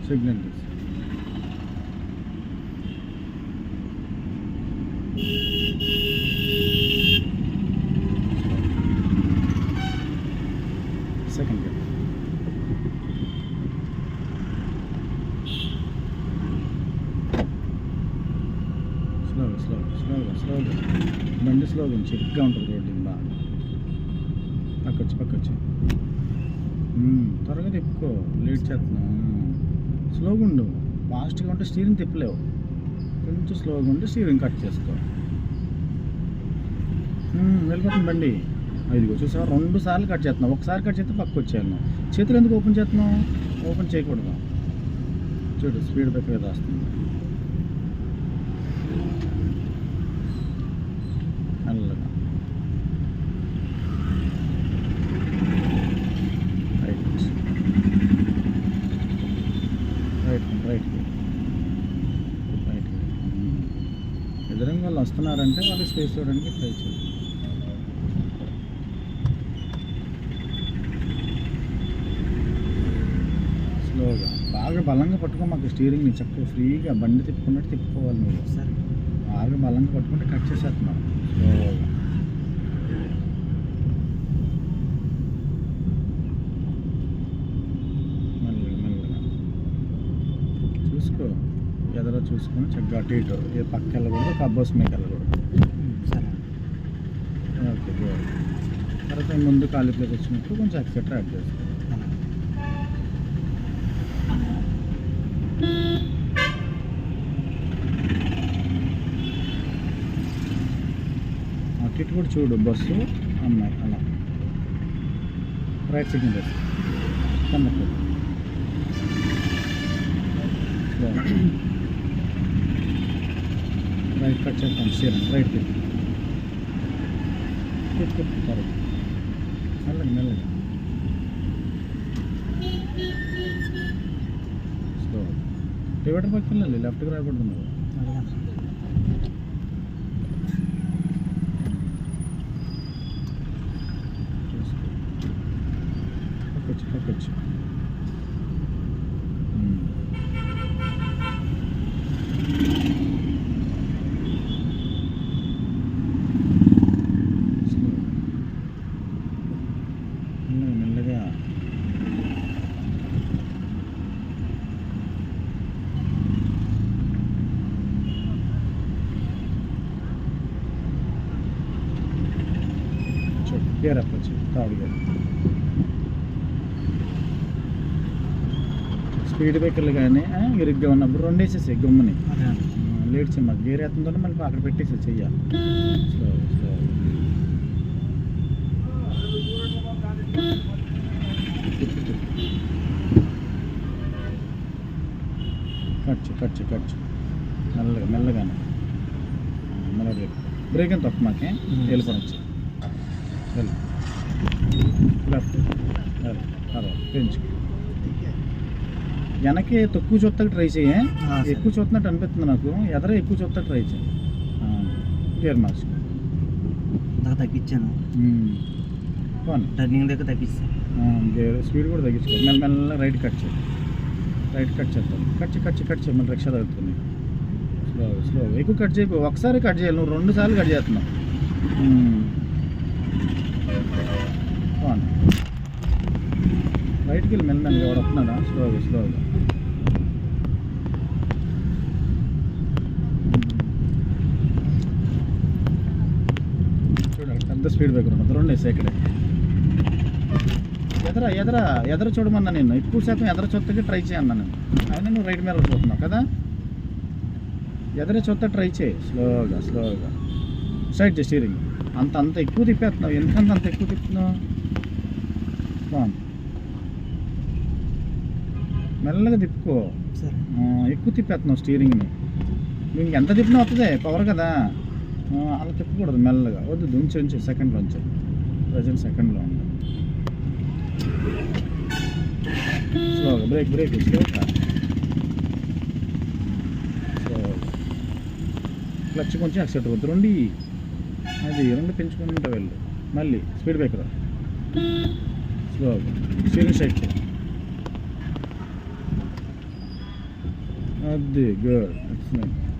Signal second gear స్లోగా బండి స్లోగా చెక్గా ఉంటుంది రోడ్డు బాగా పక్కొచ్చి త్వరగా తిప్పుకో లేట్ చేస్తున్నావు స్లోగా ఉండు ఫాస్ట్గా ఉంటే స్టీరింగ్ తిప్పలేవు కొంచెం స్లోగా ఉంటే స్టీరింగ్ కట్ చేసుకో వెళ్ళిపోతుంది బండి ఇదిగో చూసావా 2 సార్లు కట్ చేస్తున్నావు ఒకసారి కట్ చేస్తే పక్కకు వచ్చేయాలి చేతులు ఎందుకు ఓపెన్ చేస్తున్నావు ఓపెన్ చేయకూడదు చూడు స్పీడ్ బ్రేకర్ ఏదో వస్తుంది మెల్లగా రైట్ ఎదురంగా వాళ్ళు వస్తున్నారంటే వాళ్ళకి స్పేస్ ఇవ్వడానికి ట్రై చేయాలి స్లోగా బాగా బలంగా పట్టుకో మాకు స్టీరింగ్ని చక్కగా ఫ్రీగా బండి తిప్పుకున్నట్టు తిప్పుకోవాలి నువ్వు సరే బాగా బలంగా పట్టుకుంటే కట్ చేసేస్తున్నావు స్లోగా మెల్లగా చూసుకో ఎదరో చూసుకొని చక్కగా అటు ఇటు ఏ పక్క వెళ్ళకూడదు కబ్బోస్ మీద వెళ్ళకూడదు సరే ఓకే గుడ్ తర్వాత ముందు ఖాళీ ప్లేస్ వచ్చినప్పుడు కొంచెం ఎక్సెట్రా యాడ్ చేసుకో అటు కూడా చూడు బస్సు అమ్మాయి అలా రైట్ సిగ్నల్ వేసి కన్నట్టు రైట్ కట్ చేస్తాం స్టీరింగ్ రైట్ తిప్పు కరెక్ట్ మెల్లగా స్లో డివైడర్ పక్కన వెళ్ళాలి లెఫ్ట్కి రాకూడదు నువ్వు పక్కొచ్చు మెల్లగా గేర్ అప్పచ్చు థర్డ్ గేర్ స్పీడ్ బ్రేకర్లు కానీ ఇరుగ్గా ఉన్నప్పుడు 2 వేసేసి గమ్ముని లేట్ చేయమా గేర్ ఎత్తుందో మళ్ళీ అక్కడ పెట్టేసి చెయ్యాలి స్లో కచ్చు మెల్లగానే బ్రేక్ అని తప్ప మాకే వెళ్ళిపోవచ్చు లెఫ్ట్ తర్వాత పెంచు వెనకే తక్కువ చూస్తాకి ట్రై చేయ ఎక్కువ చూస్తున్నట్టు అనిపిస్తుంది నాకు ఎదర ఎక్కువ చూస్తాకి ట్రై చేయి గేర్ మార్చు తగ్గించాను టర్నింగ్ దగ్గర తగ్గిస్తాను గేర్ స్పీడ్ కూడా తగ్గించుకో మెల్ల రైట్ కట్ చేద్దాం కట్ చేయి మళ్ళీ రిక్షా తగ్గుతుంది స్లో ఎక్కువ కట్ చేయకు ఒకసారి కట్ చేయాలి నువ్వు 2 సార్లు కట్ చేస్తున్నావు రైట్కి వెళ్ళి మెల్లగా ఎవరు వస్తున్నాడా స్లోగా చూడాలి పెద్ద స్పీడ్ బ్రేకర్ ఉంటుంది 2 వేసే ఇక్కడే ఎదర చూడమన్నా నేను ఎక్కువ శాతం ఎదర చూస్తకి ట్రై చేయన్నా నేను అయినా నువ్వు రైట్ మీద చూస్తున్నావు కదా ఎదర చూస్తా ట్రై చేయి స్లోగా సైడ్ చేయి స్టీరింగ్ అంత ఎక్కువ తిప్పేస్తున్నావు ఎందుకంత అంత ఎక్కువ తిప్పుతున్నావు మెల్లగా తిప్పుకో ఎక్కువ తిప్పేస్తున్నావు స్టీరింగ్ని నీకు ఎంత తిప్పినా వస్తుంది పవర్ కదా అలా తిప్పకూడదు మెల్లగా వద్దు ఉంచి సెకండ్లో ఉంచు ప్రజెంట్ సెకండ్లో ఉంది స్లోగా బ్రేక్ స్లోగా క్లచ్ కొంచెం యాక్సెప్ట్ వద్దు 2 అది రెండు పెంచుకుంటూ వెళ్ళు. మళ్ళీ స్పీడ్ బ్రేకర్ స్లోగా స్టీరింగ్ స్ట్రైట్ చేయి. అది గుడ్.